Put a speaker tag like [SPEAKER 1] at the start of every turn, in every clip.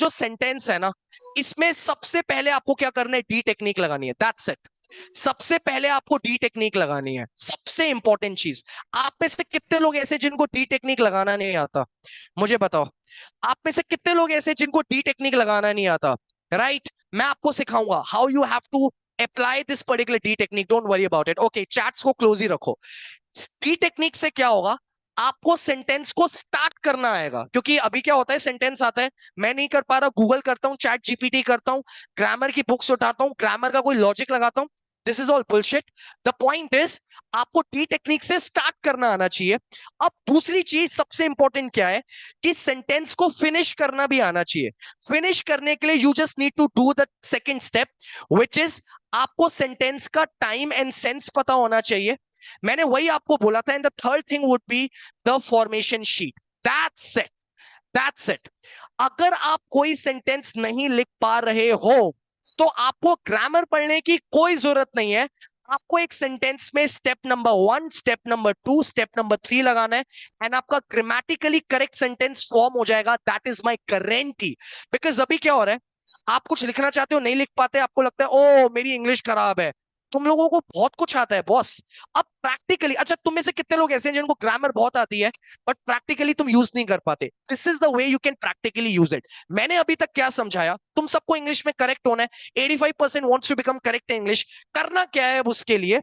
[SPEAKER 1] जो सेंटेंस है ना, इसमें सबसे पहले आपको क्या करना है, डी टेक्निक लगानी है। That's it. सबसे पहले आपको डी टेक्निक लगानी है, सबसे इंपॉर्टेंट चीज। आप में से कितने लोग ऐसे जिनको डी टेक्निक लगाना नहीं आता, मुझे बताओ। आप में से कितने लोग ऐसे जिनको डी टेक्निक लगाना नहीं आता, राइट? मैं आपको सिखाऊंगा how you have to apply this particular D technique. Don't worry about it. Okay, chats को क्लोज ही रखो। डी टेक्निक से क्या होगा, आपको सेंटेंस को स्टार्ट करना आएगा। क्योंकि अभी क्या होता है, सेंटेंस आता है, मैं नहीं कर पा रहा, गूगल करता हूं, चैट जीपीटी करता हूं, ग्रामर की बुक्स उठाता हूं, ग्रामर का कोई लॉजिक लगाता हूं। This is all bullshit. The point is, आपको डी टेक्निक से स्टार्ट करना आना चाहिए। अब दूसरी चीज सबसे इंपॉर्टेंट क्या है, कि सेंटेंस को फिनिश करना भी आना चाहिए। फिनिश करने के लिए you just need to do the second step, which is, आपको सेंटेंस का टाइम एंड सेंस पता होना चाहिए। मैंने वही आपको बोला था। And the third thing would be the formation sheet. That's it, that's it. अगर आप कोई सेंटेंस नहीं लिख पा रहे हो, तो आपको ग्रामर पढ़ने की कोई जरूरत नहीं है। आपको एक सेंटेंस में step number 1, step number 2, step number 3 लगाना है, एंड आपका ग्रामेटिकली करेक्ट सेंटेंस फॉर्म हो जाएगा। That is my guarantee. Because अभी क्या हो रहा है, आप कुछ लिखना चाहते हो, नहीं लिख पाते, आपको लगता है ओ मेरी इंग्लिश खराब है। तुम लोगों को बहुत कुछ आता है बॉस। अब प्रैक्टिकली, अच्छा तुम में से कितने लोग ऐसे हैं जिनको ग्रामर बहुत आती है, बट प्रैक्टिकली तुम यूज नहीं कर पाते? This is the way you can practically use it. मैंने अभी तक क्या समझाया, तुम सबको इंग्लिश में करेक्ट होना है। 85% wants to become correct in English. करना क्या है अब उसके लिए,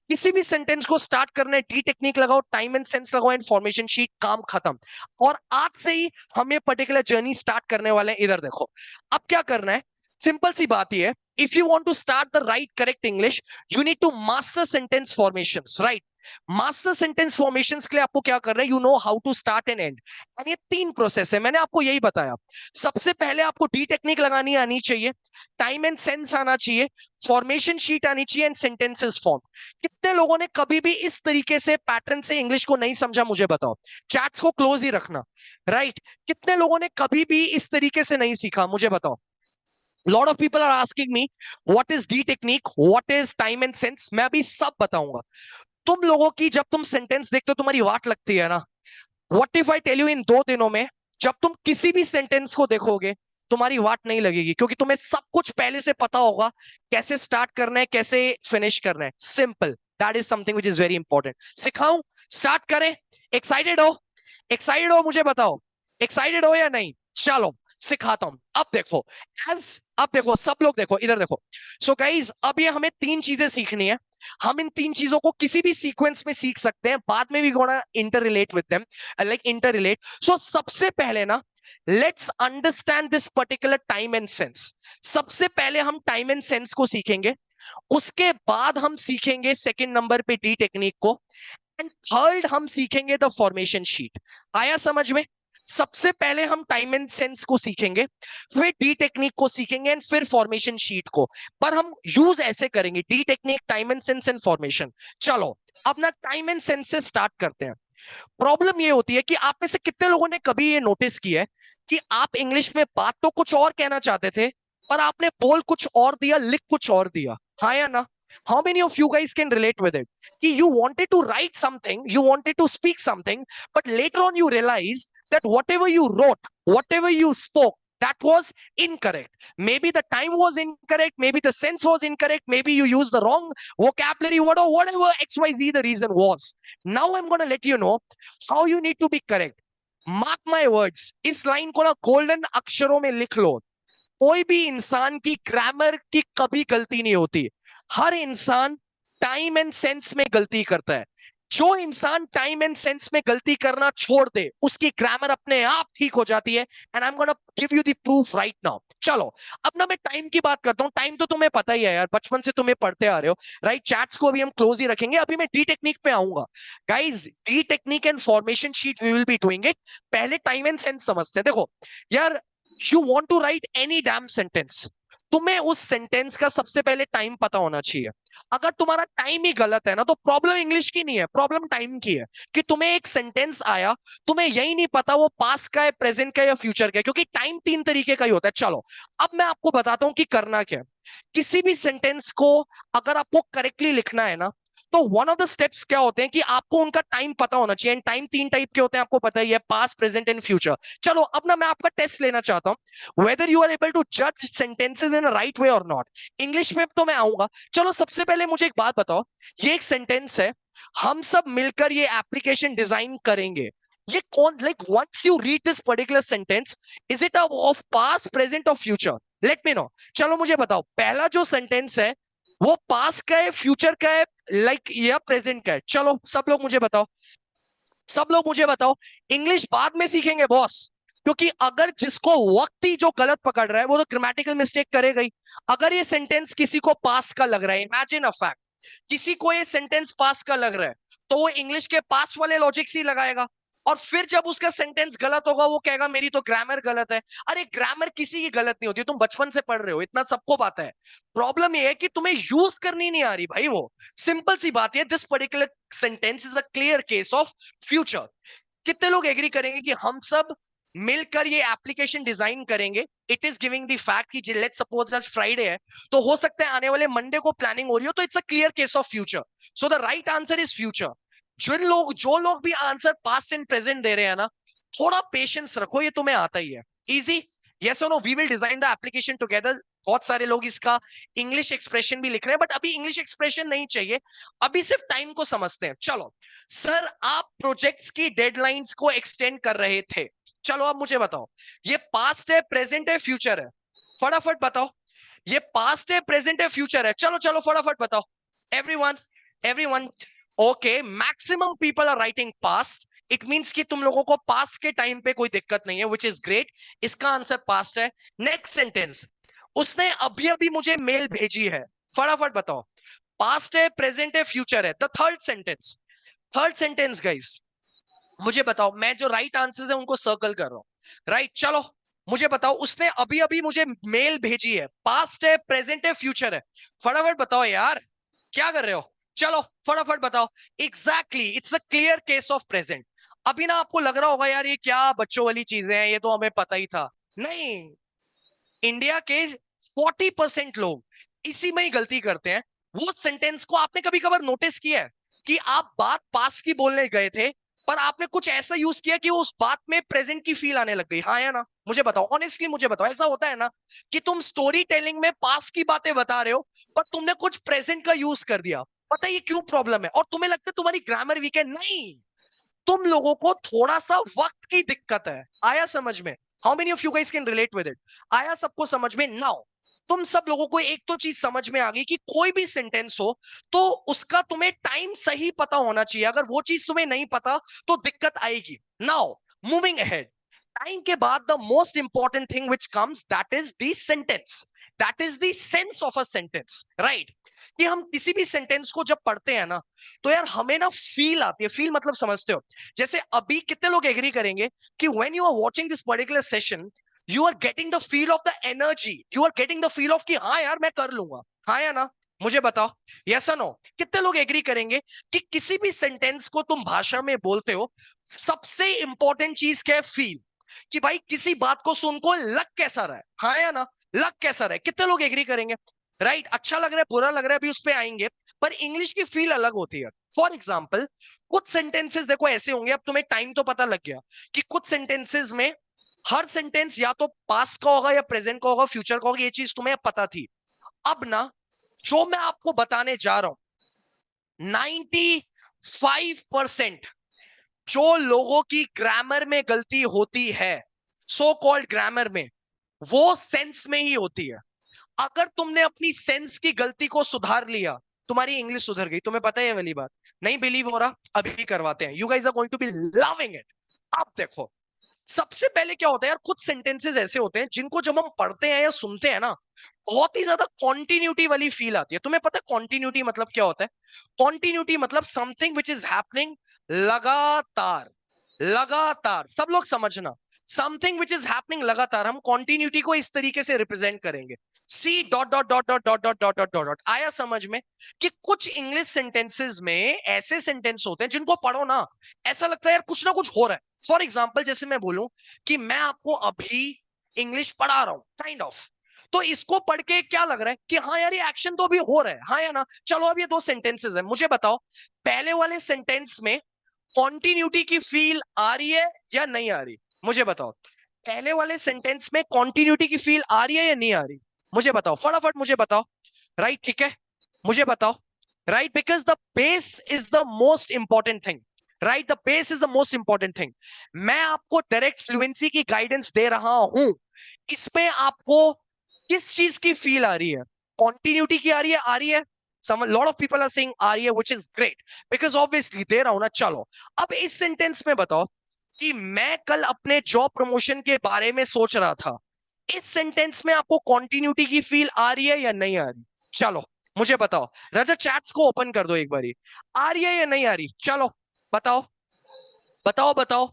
[SPEAKER 1] किसी भी सेंटेंस को स्टार्ट करना है, डी टेक्निक लगाओ, टाइम एंड सेंस लगाओ, इन्फॉर्मेशन शीट, काम खत्म। और आज से ही हम ये पर्टिकुलर जर्नी स्टार्ट करने वाले हैं। इधर देखो, अब क्या करना है, सिंपल सी बात ही है। If you want to start the right correct English, you need to master sentence formations, right? Master sentence formations के लिए आपको क्या करना है, you know how to start and end. और ये 3 प्रोसेस है, मैंने आपको यही बताया। सबसे पहले आपको डी टेक्निक लगानी आनी चाहिए, टाइम एंड सेंस आना चाहिए, फॉर्मेशन शीट आनी चाहिए, एंड सेंटेंसेस फॉर्म। कितने लोगों ने कभी भी इस तरीके से पैटर्न से इंग्लिश को नहीं समझा, मुझे बताओ। चैट्स को क्लोज ही रखना, राइट? कितने लोगों ने कभी भी इस तरीके से नहीं सीखा, मुझे बताओ। Lot of people are asking me what is D technique, what is time and sense. मैं अभी सब बताऊंगा। तुम लोगों की, जब तुम सेंटेंस देखते हो तुम्हारी वाट लगती है ना, what if I tell you, इन 2 दिनों में जब तुम किसी भी सेंटेंस को देखोगे, तुम्हारी वाट नहीं लगेगी। क्योंकि तुम्हें सब कुछ पहले से पता होगा, कैसे स्टार्ट करना है, कैसे फिनिश करना है। Simple, that is something which is very important. सिखाऊं, स्टार्ट करें? एक्साइटेड हो? एक्साइटेड हो, मुझे बताओ, एक्साइटेड हो या नहीं? चलो सिखाता हूं। अब देखो, अब देखो सब लोग, देखो इधर देखो। सो गाइज, अब ये हमें 3 चीजें सीखनी है। हम इन 3 चीजों को किसी भी सीक्वेंस में सीख सकते हैं, बाद में भी gonna interrelate with them, like interrelate. So सबसे पहले ना, let's understand this particular time and sense. सबसे पहले हम टाइम एंड सेंस को सीखेंगे, उसके बाद हम सीखेंगे सेकंड नंबर पे डी टेक्निक को, एंड थर्ड हम सीखेंगे द फॉर्मेशन शीट। आया समझ में? सबसे पहले हम टाइम एंड सेंस को सीखेंगे, फिर डी टेक्निक को सीखेंगे, एंड फिर फॉर्मेशन शीट को। पर हम यूज ऐसे करेंगे, D technique, time and sense and formation. चलो अब ना टाइम एंड सेंस से स्टार्ट करते हैं। प्रॉब्लम ये होती है कि आप में से कितने लोगों ने कभी ये नोटिस किया है कि आप इंग्लिश में बात तो कुछ और कहना चाहते थे, पर आपने बोल कुछ और दिया, लिख कुछ और दिया। हाँ या ना? How many of you guys can relate with it? कि you wanted to write something, you wanted to speak something, but later on you realized that whatever you wrote, whatever you spoke, that was incorrect. Maybe the time was incorrect, maybe the sense was incorrect, maybe you used the wrong vocabulary, whatever XYZ the reason was. Now I'm going to let you know how you need to be correct. Mark my words, इस line को ना golden अक्षरों में लिख लो। कोई भी इंसान की ग्रामर की कभी गलती नहीं होती। हर इंसान टाइम एंड सेंस में गलती करता है। जो इंसान टाइम एंड सेंस में गलती करना छोड़ दे, उसकी ग्रामर अपने आप ठीक हो जाती है। And I am gonna give you the proof right now. चलो अब ना मैं टाइम की बात करता हूं। टाइम तो तुम्हें पता ही है यार, बचपन से तुम्हें पढ़ते आ रहे हो, राइट? चैट्स को अभी हम क्लोज ही रखेंगे, अभी मैं डी टेक्निक पे आऊंगा। Guys, D technique and formation sheet we will be doing it. पहले टाइम एंड सेंस समझते हैं। देखो यार, you want to write any damn sentence, तुम्हें उस सेंटेंस का सबसे पहले टाइम पता होना चाहिए। अगर तुम्हारा टाइम ही गलत है ना, तो प्रॉब्लम इंग्लिश की नहीं है, प्रॉब्लम टाइम की है। कि तुम्हें एक सेंटेंस आया, तुम्हें यही नहीं पता वो पास का है, प्रेजेंट का है या फ्यूचर का है, क्योंकि टाइम 3 तरीके का ही होता है। चलो अब मैं आपको बताता हूं कि करना क्या है। किसी भी सेंटेंस को अगर आपको करेक्टली लिखना है ना, तो वन ऑफ द स्टेप्स क्या होते हैं कि आपको उनका टाइम पता होना चाहिए। एंड टाइम 3 टाइप के होते हैं, आपको पता ही है, पास्ट, प्रेजेंट एंड फ्यूचर। चलो अब ना मैं आपका टेस्ट लेना चाहता हूं, whether you are able to जज सेंटेंसेज इन राइट वे और नॉट। इंग्लिश में तो मैं आऊंगा। चलो सबसे पहले मुझे एक बात बताओ, ये एक सेंटेंस है, हम सब मिलकर ये एप्लीकेशन डिजाइन करेंगे। ये कौन, like once you read this particular sentence, is it of past, present और फ्यूचर? Let me know. चलो मुझे बताओ, पहला जो सेंटेंस है वो पास्ट का है, फ्यूचर का है, लाइक या प्रेजेंट का है? चलो सब लोग मुझे बताओ, सब लोग मुझे बताओ। इंग्लिश बाद में सीखेंगे बॉस, क्योंकि अगर जिसको वक्त ही जो गलत पकड़ रहा है वो तो ग्रामेटिकल मिस्टेक करेगा ही। अगर ये सेंटेंस किसी को पास का लग रहा है, इमेजिन अ फैक्ट, किसी को ये सेंटेंस पास का लग रहा है, तो वो इंग्लिश के पास वाले लॉजिक्स ही लगाएगा। और फिर जब उसका सेंटेंस गलत होगा वो कहेगा मेरी तो ग्रामर गलत है। अरे ग्रामर किसी की गलत नहीं होती, तुम बचपन से पढ़ रहे हो, इतना सबको पता है। प्रॉब्लम ये है कि तुम्हें यूज करनी नहीं आ रही भाई। वो सिंपल सी बात है, this particular sentence is a clear case of future. कितने लोग एग्री करेंगे कि हम सब मिलकर ये एप्लीकेशन डिजाइन करेंगे? It is giving the fact कि लेट्स सपोज आज फ्राइडे है, तो हो सकता है आने वाले मंडे को प्लानिंग हो रही हो, तो it's a clear case of future. So the right answer is future. जो लोग भी आंसर पास्ट एंड प्रेजेंट दे रहे हैं ना, थोड़ा पेशेंस रखो, ये तुम्हें आता ही है। इजी, यस और no, we will design the application together. बहुत सारे लोग इसका इंग्लिश एक्सप्रेशन भी लिख रहे हैं, बट अभी इंग्लिश एक्सप्रेशन नहीं चाहिए, अभी सिर्फ टाइम को समझते हैं। चलो सर, आप प्रोजेक्ट्स की डेडलाइंस को एक्सटेंड कर रहे थे, चलो अब मुझे बताओ, ये पास्ट है, प्रेजेंट है, फ्यूचर है? फटाफट बताओ, ये पास्ट है, प्रेजेंट है, फ्यूचर है? चलो चलो फटाफट बताओ। Everyone, everyone. Okay, maximum people are writing past. It means कि तुम लोगों को पास्ट के टाइम पे कोई दिक्कत नहीं है, विच इज ग्रेट। इसका आंसर पास्ट है। नेक्स्ट सेंटेंस, उसने अभी अभी मुझे मेल भेजी है, फटाफट बताओ, पास्ट है, प्रेजेंट है, फ्यूचर है? The third sentence, third sentence guys, मुझे बताओ। मैं जो राइट आंसर्स है उनको सर्कल कर रहा हूं, राइट? चलो मुझे बताओ, उसने अभी अभी मुझे मेल भेजी है, पास्ट है, प्रेजेंट है, फ्यूचर है? फटाफट बताओ यार, क्या कर रहे हो? चलो फटाफट बताओ। Exactly, it's a clear case of present. अभी ना आपको लग रहा होगा यार ये क्या बच्चों वाली चीजें हैं, ये तो हमें पता ही था। नहीं, इंडिया के 40% लोग इसी में ही गलती करते हैं। वो सेंटेंस को आपने कभी कभार नोटिस किया है कि आप बात पास की बोलने गए थे, पर आपने कुछ ऐसा यूज किया कि उस बात में प्रेजेंट की फील आने लग गई? हाँ या ना? मुझे बताओ, ऑनेस्टली मुझे बताओ, ऐसा होता है ना कि तुम स्टोरी टेलिंग में पास की बातें बता रहे हो, पर तुमने कुछ प्रेजेंट का यूज कर दिया? पता है ये क्यों प्रॉब्लम है? और तुम्हें लगता है तुम्हारी ग्रामर वीक है? नहीं, तुम लोगों को थोड़ा सा वक्त की दिक्कत है। आया समझ में? How many of you guys can relate with it? आया सबको समझ में? नाउ तुम सब लोगों को एक तो चीज समझ में आ गई कि कोई भी सेंटेंस हो तो उसका तुम्हें टाइम सही पता होना चाहिए। अगर वो चीज तुम्हें नहीं पता तो दिक्कत आएगी। नाउ मूविंग अहेड, टाइम के बाद the most important thing which comes, that is the sentence, that is the sense of a sentence, right? कि हम किसी भी सेंटेंस को जब पढ़ते हैं ना, तो यार हमें ना फील आती है। फील मतलब समझते हो? जैसे अभी कितने लोग एग्री करेंगे कि when you are watching this particular session, you are getting the feel of the energy, you are getting the feel of कि हाँ यार मैं कर लूंगा? हाँ या ना? मुझे बताओ, यस और नो? कितने लोग एग्री करेंगे कि किसी भी सेंटेंस को तुम भाषा में बोलते हो, सबसे इंपॉर्टेंट चीज क्या है? फील। कि भाई किसी बात को सुन को लग कैसा रहा है? हाँ या ना? लग कैसा रहा है? कितने लोग एग्री करेंगे? राइट? अच्छा लग रहा है, बुरा लग रहा है, अभी उस पर आएंगे। पर इंग्लिश की फील अलग होती है। फॉर एग्जाम्पल, कुछ सेंटेंसेस देखो ऐसे होंगे, अब तुम्हें टाइम तो पता लग गया कि कुछ सेंटेंसेस में हर सेंटेंस या तो पास्ट का होगा या प्रेजेंट का होगा, फ्यूचर का होगा, ये चीज तुम्हें पता थी। अब ना, जो मैं आपको बताने जा रहा हूं, 95% जो लोगों की ग्रामर में गलती होती है, सो कॉल्ड ग्रामर में, वो सेंस में ही होती है। अगर तुमने अपनी सेंस की गलती को सुधार लिया, तुम्हारी इंग्लिश सुधर गई। तुम्हें पता है ये वाली बात? नहीं बिलीव हो रहा? अभी करवाते हैं। You guys are going to be loving it. अब देखो, सबसे पहले क्या होता है यार, कुछ सेंटेंसेस ऐसे होते हैं जिनको जब हम पढ़ते हैं या सुनते हैं ना, बहुत ही ज्यादा कॉन्टिन्यूटी वाली फील आती है। तुम्हें पता है कॉन्टिन्यूटी मतलब क्या होता है? कॉन्टिन्यूटी मतलब समथिंग विच इज हैपनिंग लगातार। लगातार, सब लोग समझना, समथिंग विच इज हैपनिंग लगातार। हम कॉन्टिन्यूटी को इस तरीके से रिप्रेजेंट करेंगे, C dot dot dot dot dot dot dot dot dot dot. आया समझ में? कि कुछ इंग्लिश सेंटेंसेस में ऐसे सेंटेंस होते हैं जिनको पढ़ो ना, ऐसा लगता है यार कुछ ना कुछ हो रहा है। फॉर एग्जाम्पल, जैसे मैं बोलूं कि मैं आपको अभी इंग्लिश पढ़ा रहा हूं, काइंड ऑफ, तो इसको पढ़ के क्या लग रहा है कि हाँ यार ये एक्शन तो अभी हो रहा है, हाँ या ना? चलो अब ये दो सेंटेंसेस है, मुझे बताओ पहले वाले सेंटेंस में कॉन्टिन्यूटी की फील आ रही है या नहीं आ रही? मुझे बताओ पहले वाले सेंटेंस में कॉन्टिन्यूटी की फील आ रही है या नहीं आ रही? मुझे बताओ फटाफट, मुझे बताओ। राइट, ठीक है, मुझे बताओ। Right, because the base is the most important thing. Right, the base is the most important thing. मैं आपको डायरेक्ट फ्लुएंसी की गाइडेंस दे रहा हूं, इसमें आपको किस चीज की फील आ रही है? कॉन्टिन्यूटी की आ रही है? आ रही है? some lot of people are saying आ रही है, which is great because obviously दे रहा हूं ना। चलो अब इस सेंटेंस में बताओ कि मैं कल अपने जॉब प्रमोशन के बारे में सोच रहा था, इस सेंटेंस में आपको कॉन्टिन्यूटी की फील आ रही है या नहीं आ रही? चलो मुझे बताओ, राजा चैट्स को ओपन कर दो एक बारी, आ रही है या नहीं आ रही? चलो बताओ बताओ बताओ,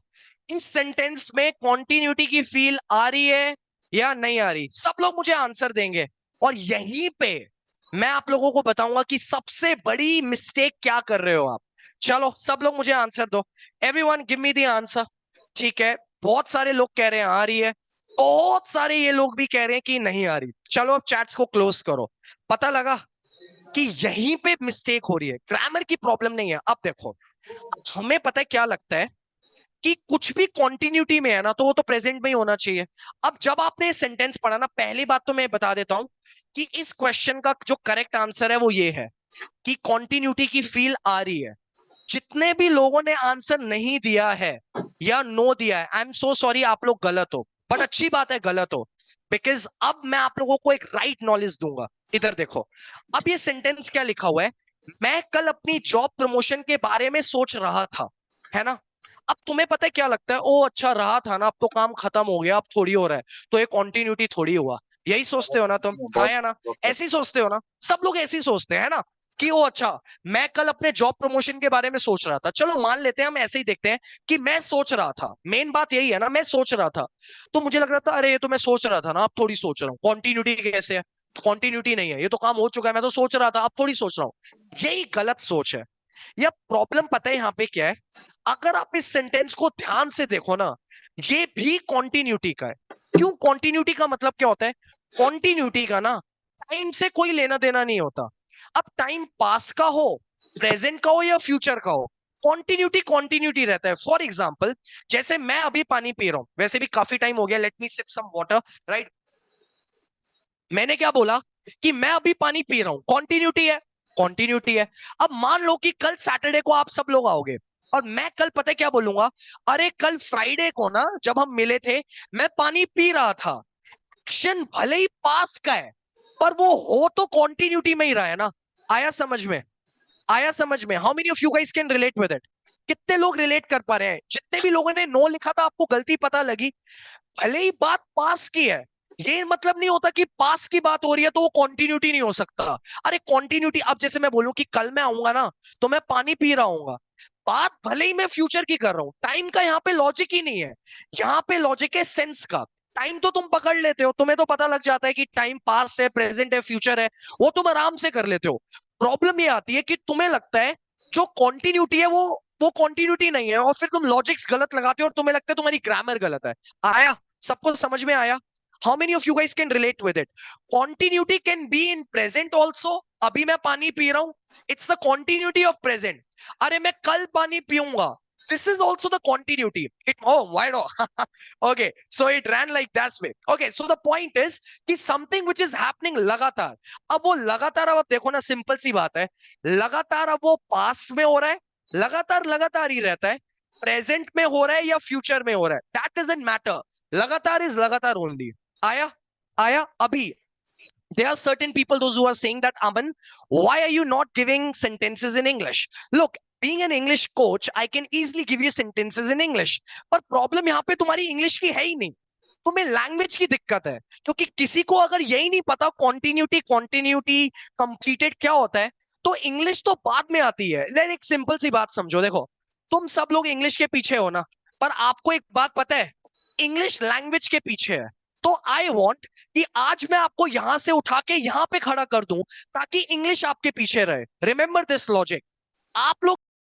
[SPEAKER 1] इस सेंटेंस में कॉन्टिन्यूटी की फील आ रही है या नहीं आ रही? सब लोग मुझे आंसर देंगे और यहीं पे मैं आप लोगों को बताऊंगा कि सबसे बड़ी मिस्टेक क्या कर रहे हो आप। चलो सब लोग मुझे आंसर दो, everyone give me the answer. ठीक है, बहुत सारे लोग कह रहे हैं आ रही है, बहुत सारे ये लोग भी कह रहे हैं कि नहीं आ रही। चलो अब चैट्स को क्लोज करो। पता लगा कि यहीं पे मिस्टेक हो रही है, ग्रामर की प्रॉब्लम नहीं है। अब देखो, हमें पता है क्या लगता है कि कुछ भी कॉन्टिन्यूटी में है ना तो वो तो प्रेजेंट में ही होना चाहिए। अब जब आपने सेंटेंस पढ़ा ना, पहली बात तो मैं बता देता हूं कि इस क्वेश्चन का जो करेक्ट आंसर है वो ये है कि कॉन्टिन्यूटी की फील आ रही है। जितने भी लोगों ने आंसर नहीं दिया है या नो दिया है, आई एम सो सॉरी, आप लोग गलत हो, बट अच्छी बात है गलत हो, बिकॉज अब मैं आप लोगों को एक राइट नॉलेज दूंगा। इधर देखो, अब ये सेंटेंस क्या लिखा हुआ है, मैं कल अपनी जॉब प्रमोशन के बारे में सोच रहा था, है ना? अब तुम्हें पता है क्या लगता है, ओ अच्छा रहा था ना, अब तो काम खत्म हो गया, अब थोड़ी हो रहा है, तो ये कॉन्टिन्यूटी थोड़ी हुआ। यही सोचते हो ना तुम, हाँ या ना? ऐसे ही सोचते हो ना? सब लोग ऐसे ही सोचते हैं ना कि ओ अच्छा मैं कल अपने जॉब प्रमोशन के बारे में सोच रहा था। चलो मान लेते हैं, हम ऐसे ही देखते हैं कि मैं सोच रहा था, मेन बात यही है ना, मैं सोच रहा था, तो मुझे लग रहा था अरे ये तो मैं सोच रहा था ना, अब थोड़ी सोच रहा हूँ, कॉन्टिन्यूटी कैसे है? कॉन्टिन्यूटी नहीं है, ये तो काम हो चुका है, मैं तो सोच रहा था, अब थोड़ी सोच रहा हूँ। यही गलत सोच है। यह प्रॉब्लम पता है यहाँ पे क्या है, अगर आप इस सेंटेंस को ध्यान से देखो ना, ये भी कॉन्टिन्यूटी का है। क्यों? कॉन्टिन्यूटी का मतलब क्या होता है? कॉन्टिन्यूटी का ना टाइम से कोई लेना देना नहीं होता। अब टाइम पास का हो, प्रेजेंट का हो या फ्यूचर का हो, कॉन्टिन्यूटी कॉन्टिन्यूटी रहता है। फॉर एग्जाम्पल, जैसे मैं अभी पानी पी रहा हूं, वैसे भी काफी टाइम हो गया, let me sip some water. Right, मैंने क्या बोला कि मैं अभी पानी पी रहा हूं, कॉन्टिन्यूटी है, कॉन्टिन्यूटी है। अब मान लो कि कल सैटरडे को आप सब लोग आओगे और मैं कल पता है क्या बोलूंगा, अरे कल फ्राइडे को ना जब हम मिले थे मैं पानी पी रहा था। एक्शन भले ही पास का है पर वो हो तो कॉन्टिन्यूटी में ही रहा है ना। आया समझ में? आया समझ में? How many of you guys can relate with it? कितने लोग रिलेट कर पा रहे हैं? जितने भी लोगों ने नो लिखा था आपको गलती पता लगी, भले ही बात पास की है, ये मतलब नहीं होता कि पास की बात हो रही है तो वो कॉन्टिन्यूटी नहीं हो सकता। अरे कॉन्टिन्यूटी, अब जैसे मैं बोलूं कि कल मैं आऊंगा ना तो मैं पानी पी रहा हूँ, बात भले ही मैं फ्यूचर की कर रहा हूं, टाइम का यहाँ पे लॉजिक ही नहीं है। यहाँ पे लॉजिक है सेंस का। टाइम तो तुम पकड़ लेते हो, तुम्हें तो पता लग जाता है कि टाइम पास है, प्रेजेंट है, फ्यूचर है, वो तुम आराम से कर लेते हो। प्रॉब्लम ये आती है कि तुम्हें लगता है जो कॉन्टिन्यूटी है वो कॉन्टिन्यूटी नहीं है, और फिर तुम लॉजिक्स गलत लगाते हो और तुम्हें लगता है तुम्हारी ग्रामर गलत है। आया? सबको समझ में आया? How many of you guys can relate with it? Continuity can be in present also. अभी मैं पानी पी रहा हूं, it's the continuity of present. अरे मैं कल पानी पीऊंगा, this is also the continuity. Why not? Okay, so it ran like that way. Okay, so the point is कि something which is happening लगातार, अब वो लगातार, अब देखो ना, सिंपल सी बात है, लगातार अब वो पास्ट में हो रहा है, लगातार लगातार ही रहता है, प्रेजेंट में हो रहा है या फ्यूचर में हो रहा है, दैट डजंट मैटर, लगातार इज लगातार ओनली। आया? आया? अभी there are certain people those who are saying that Aman, why are you not giving sentences in English? Look, being an English coach I can easily give you sentences in English, पर problem यहाँ पे तुम्हारी English की है ही नहीं, तुम्हें language की दिक्कत है। क्योंकि किसी को अगर यही नहीं पता कॉन्टिन्यूटी कॉन्टिन्यूटी कंप्लीटेड क्या होता है, तो इंग्लिश तो बाद में आती है। लेकिन एक सिंपल सी बात समझो, देखो तुम सब लोग इंग्लिश के पीछे हो ना, पर आपको एक बात पता है, इंग्लिश लैंग्वेज के पीछे है। तो आई वॉन्ट कि आज मैं आपको यहां से उठा के यहां पे खड़ा कर दूं ताकि इंग्लिश आपके पीछे रहे। Remember this logic. आप लोग